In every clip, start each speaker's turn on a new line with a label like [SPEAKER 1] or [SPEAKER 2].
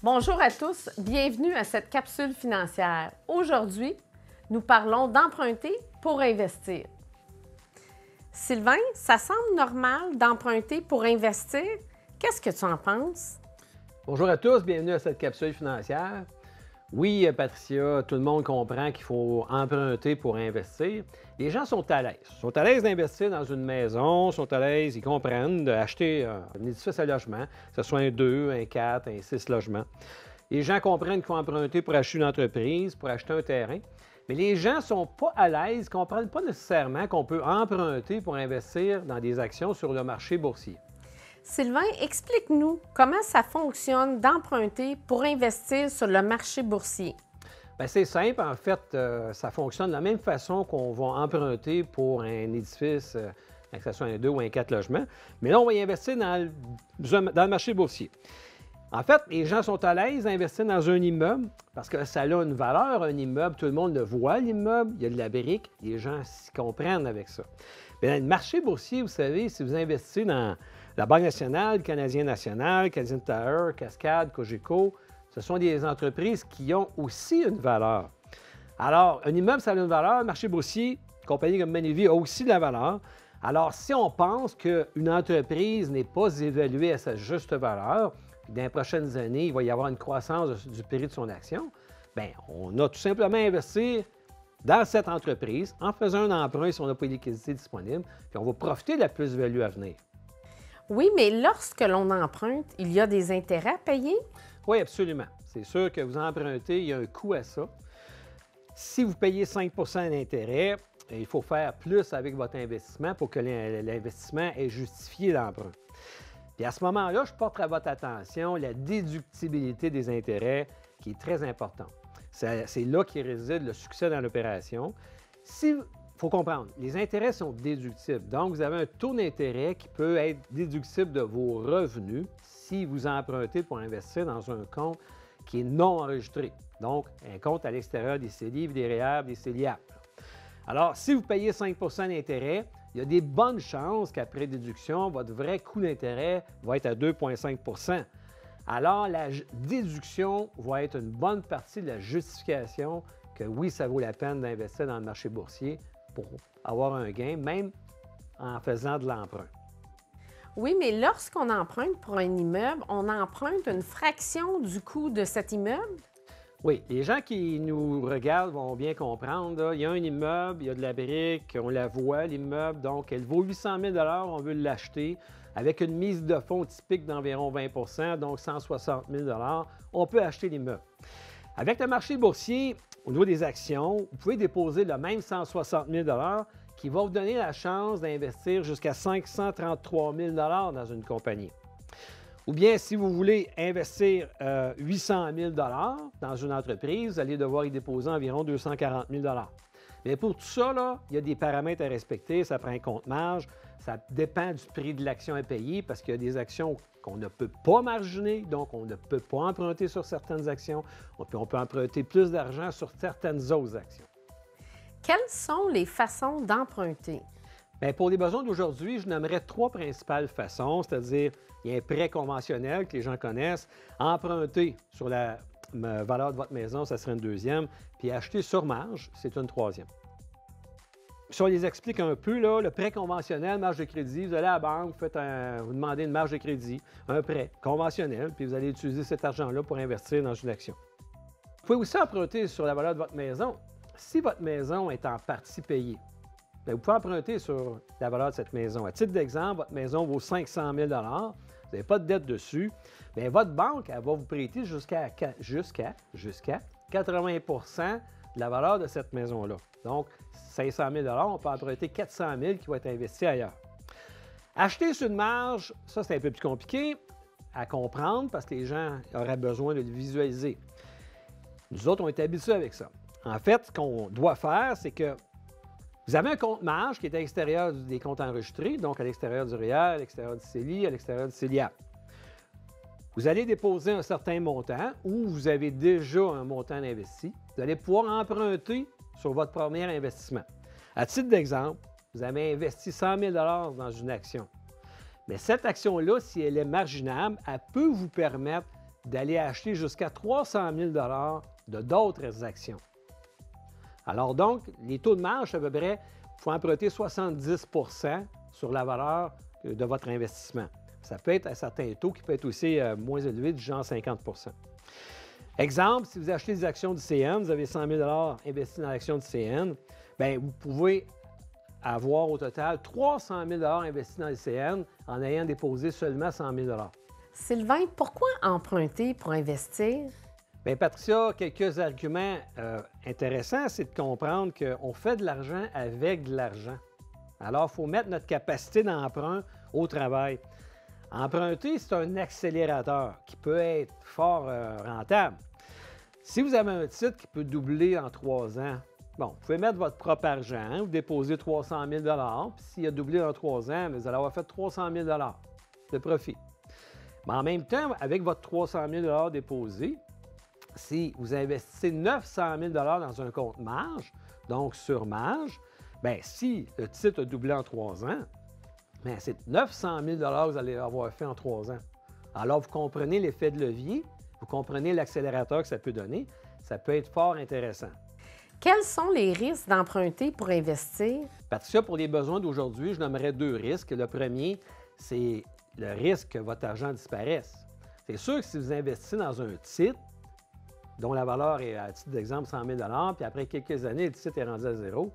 [SPEAKER 1] Bonjour à tous, bienvenue à cette capsule financière. Aujourd'hui, nous parlons d'emprunter pour investir. Sylvain, ça semble normal d'emprunter pour investir. Qu'est-ce que tu en penses?
[SPEAKER 2] Bonjour à tous, bienvenue à cette capsule financière. Oui, Patricia, tout le monde comprend qu'il faut emprunter pour investir. Les gens sont à l'aise. Ils sont à l'aise d'investir dans une maison, sont à l'aise, ils comprennent d'acheter un édifice à logement, que ce soit un 2, un 4, un 6 logements. Les gens comprennent qu'il faut emprunter pour acheter une entreprise, pour acheter un terrain. Mais les gens ne sont pas à l'aise, ne comprennent pas nécessairement qu'on peut emprunter pour investir dans des actions sur le marché boursier.
[SPEAKER 1] Sylvain, explique-nous comment ça fonctionne d'emprunter pour investir sur le marché boursier.
[SPEAKER 2] Bien, c'est simple. En fait, ça fonctionne de la même façon qu'on va emprunter pour un édifice, que ce soit un 2 ou un 4 logements. Mais là, on va y investir dans le marché boursier. En fait, les gens sont à l'aise d'investir dans un immeuble parce que ça a une valeur, un immeuble. Tout le monde le voit, l'immeuble. Il y a de la brique. Les gens s'y comprennent avec ça. Bien, dans le marché boursier, vous savez, si vous investissez dans la Banque nationale, le Canadien national, Canadian Tire, Cascade, Cogeco, ce sont des entreprises qui ont aussi une valeur. Alors, un immeuble, ça a une valeur. Le marché boursier, une compagnie comme Manuvie a aussi de la valeur. Alors, si on pense qu'une entreprise n'est pas évaluée à sa juste valeur, dans les prochaines années, il va y avoir une croissance du prix de son action, bien, on a tout simplement investi dans cette entreprise en faisant un emprunt si on n'a pas de liquidité disponible, puis on va profiter de la plus-value à venir.
[SPEAKER 1] Oui, mais lorsque l'on emprunte, il y a des intérêts à payer?
[SPEAKER 2] Oui, absolument. C'est sûr que vous empruntez, il y a un coût à ça. Si vous payez 5 d'intérêt, il faut faire plus avec votre investissement pour que l'investissement ait justifié l'emprunt. Puis à ce moment-là, je porte à votre attention la déductibilité des intérêts qui est très importante. C'est là qu'il réside le succès dans l'opération. Il faut comprendre, les intérêts sont déductibles. Donc, vous avez un taux d'intérêt qui peut être déductible de vos revenus si vous empruntez pour investir dans un compte qui est non enregistré. Donc, un compte à l'extérieur des CELI, des REER, des CELIAP. Alors, si vous payez 5 d'intérêt, il y a des bonnes chances qu'après déduction, votre vrai coût d'intérêt va être à 2,5 Alors, la déduction va être une bonne partie de la justification que oui, ça vaut la peine d'investir dans le marché boursier pour avoir un gain, même en faisant de l'emprunt.
[SPEAKER 1] Oui, mais lorsqu'on emprunte pour un immeuble, on emprunte une fraction du coût de cet immeuble?
[SPEAKER 2] Oui, les gens qui nous regardent vont bien comprendre. Là, il y a un immeuble, il y a de la brique, on la voit, l'immeuble, donc elle vaut 800 000 on veut l'acheter avec une mise de fonds typique d'environ 20 donc 160 000 on peut acheter l'immeuble. Avec le marché boursier, au niveau des actions, vous pouvez déposer le même 160 000 qui va vous donner la chance d'investir jusqu'à 533 000 dans une compagnie. Ou bien, si vous voulez investir 800 000 dans une entreprise, vous allez devoir y déposer environ 240 000 Mais pour tout ça, là, il y a des paramètres à respecter. Ça prend un compte marge. Ça dépend du prix de l'action à payer parce qu'il y a des actions qu'on ne peut pas marginer, donc on ne peut pas emprunter sur certaines actions. On peut emprunter plus d'argent sur certaines autres actions.
[SPEAKER 1] Quelles sont les façons d'emprunter?
[SPEAKER 2] Bien, pour les besoins d'aujourd'hui, je nommerais 3 principales façons, c'est-à-dire il y a un prêt conventionnel que les gens connaissent, emprunter sur la valeur de votre maison, ça serait une deuxième, puis acheter sur marge, c'est une troisième. Si on les explique un peu, là, le prêt conventionnel, marge de crédit, vous allez à la banque, vous demandez une marge de crédit, un prêt conventionnel, puis vous allez utiliser cet argent-là pour investir dans une action. Vous pouvez aussi emprunter sur la valeur de votre maison. Si votre maison est en partie payée, bien, vous pouvez emprunter sur la valeur de cette maison. À titre d'exemple, votre maison vaut 500 000 vous n'avez pas de dette dessus, bien, votre banque elle va vous prêter jusqu'à 80 de la valeur de cette maison-là. Donc, 500 000 on peut emprunter 400 000 qui va être investi ailleurs. Acheter sur une marge, ça, c'est un peu plus compliqué à comprendre parce que les gens auraient besoin de le visualiser. Nous autres, on est habitués avec ça. En fait, ce qu'on doit faire, c'est que vous avez un compte marge qui est à l'extérieur des comptes enregistrés, donc à l'extérieur du REER, à l'extérieur du CELI, à l'extérieur du CELIAP. Vous allez déposer un certain montant ou vous avez déjà un montant investi. Vous allez pouvoir emprunter sur votre premier investissement. À titre d'exemple, vous avez investi 100 000 dans une action. Mais cette action-là, si elle est marginable, elle peut vous permettre d'aller acheter jusqu'à 300 000 de d'autres actions. Alors donc, les taux de marge, à peu près, il faut emprunter 70 sur la valeur de votre investissement. Ça peut être un certain taux qui peut être aussi moins élevé, du genre 50 Exemple, si vous achetez des actions du CN, vous avez 100 000 investis dans l'action du CN, bien, vous pouvez avoir au total 300 000 investis dans le CN en ayant déposé seulement 100 000
[SPEAKER 1] Sylvain, pourquoi emprunter pour investir?
[SPEAKER 2] Bien, Patricia, quelques arguments intéressants, c'est de comprendre qu'on fait de l'argent avec de l'argent. Alors, il faut mettre notre capacité d'emprunt au travail. Emprunter, c'est un accélérateur qui peut être fort rentable. Si vous avez un titre qui peut doubler en 3 ans, bon, vous pouvez mettre votre propre argent, hein, vous déposez 300 000 puis s'il a doublé en 3 ans, vous allez avoir fait 300 000 de profit. Mais en même temps, avec votre 300 000 déposé, si vous investissez 900 000 dans un compte marge, donc sur marge, bien, si le titre a doublé en 3 ans, bien, c'est 900 000 que vous allez avoir fait en 3 ans. Alors, vous comprenez l'effet de levier, vous comprenez l'accélérateur que ça peut donner, ça peut être fort intéressant.
[SPEAKER 1] Quels sont les risques d'emprunter pour investir?
[SPEAKER 2] Patricia, pour les besoins d'aujourd'hui, je nommerais 2 risques. Le premier, c'est le risque que votre argent disparaisse. C'est sûr que si vous investissez dans un titre dont la valeur est, à titre d'exemple, 100 000 puis après quelques années, le titre est rendu à 0,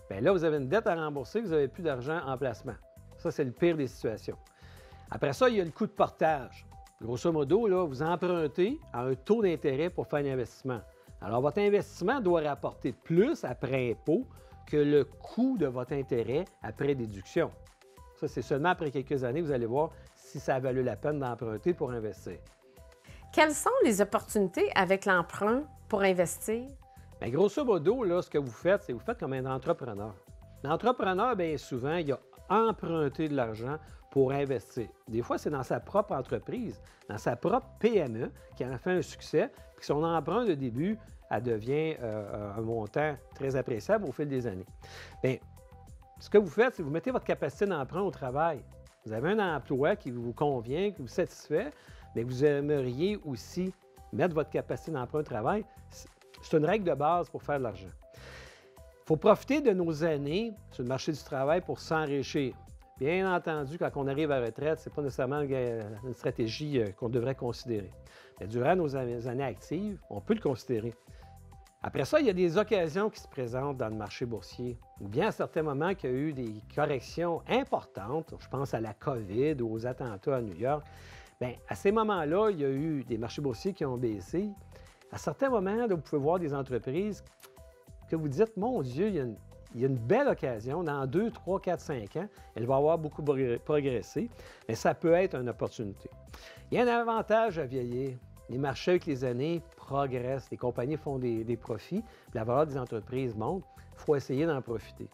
[SPEAKER 2] bien là, vous avez une dette à rembourser, vous n'avez plus d'argent en placement. Ça, c'est le pire des situations. Après ça, il y a le coût de portage. Grosso modo, là, vous empruntez à un taux d'intérêt pour faire un investissement. Alors, votre investissement doit rapporter plus après impôt que le coût de votre intérêt après déduction. Ça, c'est seulement après quelques années, vous allez voir si ça a valu la peine d'emprunter pour investir.
[SPEAKER 1] Quelles sont les opportunités avec l'emprunt pour investir?
[SPEAKER 2] Bien, grosso modo, là, ce que vous faites, c'est que vous faites comme un entrepreneur. L'entrepreneur, bien souvent, il a emprunté de l'argent pour investir. Des fois, c'est dans sa propre entreprise, dans sa propre PME, qui en a fait un succès, puis son emprunt de début, elle devient un montant très appréciable au fil des années. Bien, ce que vous faites, c'est que vous mettez votre capacité d'emprunt au travail. Vous avez un emploi qui vous convient, qui vous satisfait, mais vous aimeriez aussi mettre votre capacité d'emprunt au travail. C'est une règle de base pour faire de l'argent. Il faut profiter de nos années sur le marché du travail pour s'enrichir. Bien entendu, quand on arrive à la retraite, ce n'est pas nécessairement une stratégie qu'on devrait considérer. Mais durant nos années actives, on peut le considérer. Après ça, il y a des occasions qui se présentent dans le marché boursier, ou bien à certains moments qu'il y a eu des corrections importantes, je pense à la COVID ou aux attentats à New York. Bien, à ces moments-là, il y a eu des marchés boursiers qui ont baissé. À certains moments, là, vous pouvez voir des entreprises que vous dites, mon Dieu, il y a une belle occasion, dans 2, 3, 4, 5 ans, elle va avoir beaucoup progressé, mais ça peut être une opportunité. Il y a un avantage à vieillir. Les marchés, avec les années, progressent. Les compagnies font des profits, la valeur des entreprises monte. Il faut essayer d'en profiter.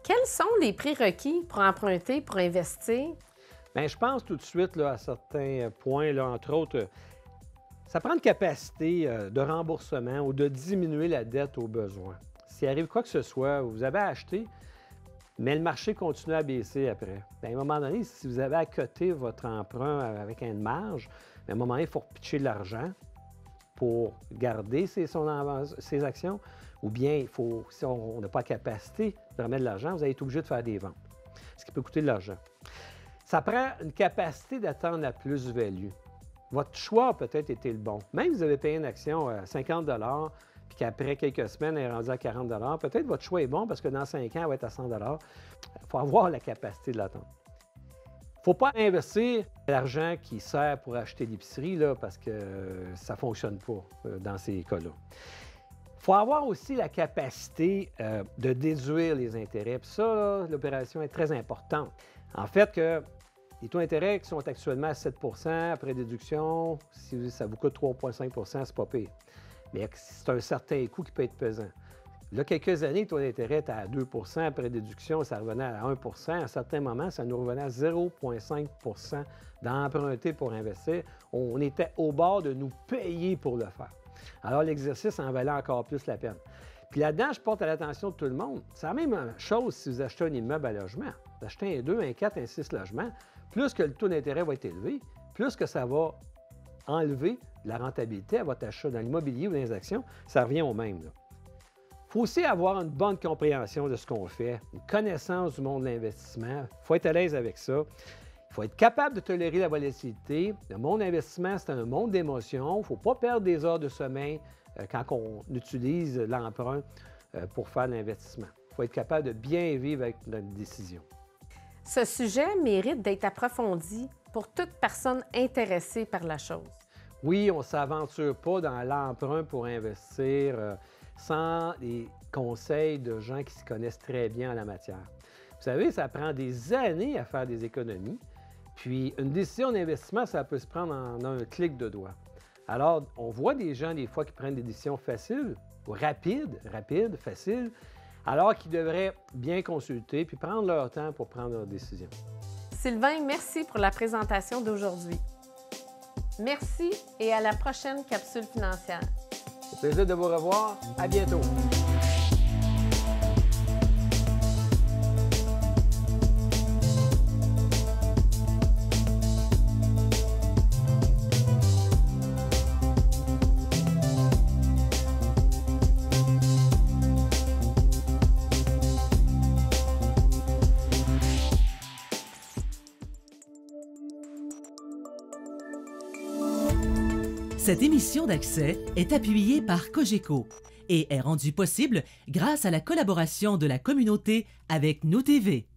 [SPEAKER 1] Quels sont les prérequis pour emprunter, pour investir?
[SPEAKER 2] Bien, je pense tout de suite là, à certains points, là, entre autres, ça prend une capacité de remboursement ou de diminuer la dette au besoin. S'il arrive quoi que ce soit, vous avez acheté, mais le marché continue à baisser après. Bien, à un moment donné, si vous avez à coter votre emprunt avec une marge, à un moment donné, il faut pitcher de l'argent pour garder ses actions, ou bien il faut, si on n'a pas la capacité de remettre de l'argent, vous allez être obligé de faire des ventes, ce qui peut coûter de l'argent. Ça prend une capacité d'attendre la plus-value. Votre choix a peut-être été le bon. Même si vous avez payé une action à 50 puis qu'après quelques semaines, elle est rendue à 40 peut-être votre choix est bon parce que dans 5 ans, elle va être à 100 Il faut avoir la capacité de l'attendre. Il ne faut pas investir l'argent qui sert pour acheter l'épicerie là, parce que ça ne fonctionne pas dans ces cas-là. Il faut avoir aussi la capacité de déduire les intérêts. Puis ça, l'opération est très importante. En fait, que les taux d'intérêt qui sont actuellement à 7 après déduction, si ça vous coûte 3,5 c'est pas pire. Mais c'est un certain coût qui peut être pesant. Là, quelques années, le taux d'intérêt était à 2 après déduction, ça revenait à 1 À un certain moment, ça nous revenait à 0,5 d'emprunter pour investir. On était au bord de nous payer pour le faire. Alors, l'exercice en valait encore plus la peine. Puis là-dedans, je porte à l'attention de tout le monde. C'est la même chose si vous achetez un immeuble à logement. Vous achetez un 2, un 4, un 6 logements, plus que le taux d'intérêt va être élevé, plus que ça va enlever de la rentabilité à votre achat dans l'immobilier ou dans les actions, ça revient au même. Il faut aussi avoir une bonne compréhension de ce qu'on fait, une connaissance du monde de l'investissement. Il faut être à l'aise avec ça. Il faut être capable de tolérer la volatilité. Le monde d'investissement, c'est un monde d'émotions. Il ne faut pas perdre des heures de sommeil quand on utilise l'emprunt pour faire de l'investissement. Il faut être capable de bien vivre avec notre décision.
[SPEAKER 1] Ce sujet mérite d'être approfondi pour toute personne intéressée par la chose.
[SPEAKER 2] Oui, on ne s'aventure pas dans l'emprunt pour investir sans les conseils de gens qui se connaissent très bien en la matière. Vous savez, ça prend des années à faire des économies, puis une décision d'investissement, ça peut se prendre en un clic de doigt. Alors, on voit des gens, des fois, qui prennent des décisions faciles, ou rapides, faciles, alors qu'ils devraient bien consulter puis prendre leur temps pour prendre leurs décisions.
[SPEAKER 1] Sylvain, merci pour la présentation d'aujourd'hui. Merci et à la prochaine capsule financière.
[SPEAKER 2] Au plaisir de vous revoir. À bientôt.
[SPEAKER 3] Cette émission d'Accès est appuyée par Cogeco et est rendue possible grâce à la collaboration de la communauté avec Nous TV.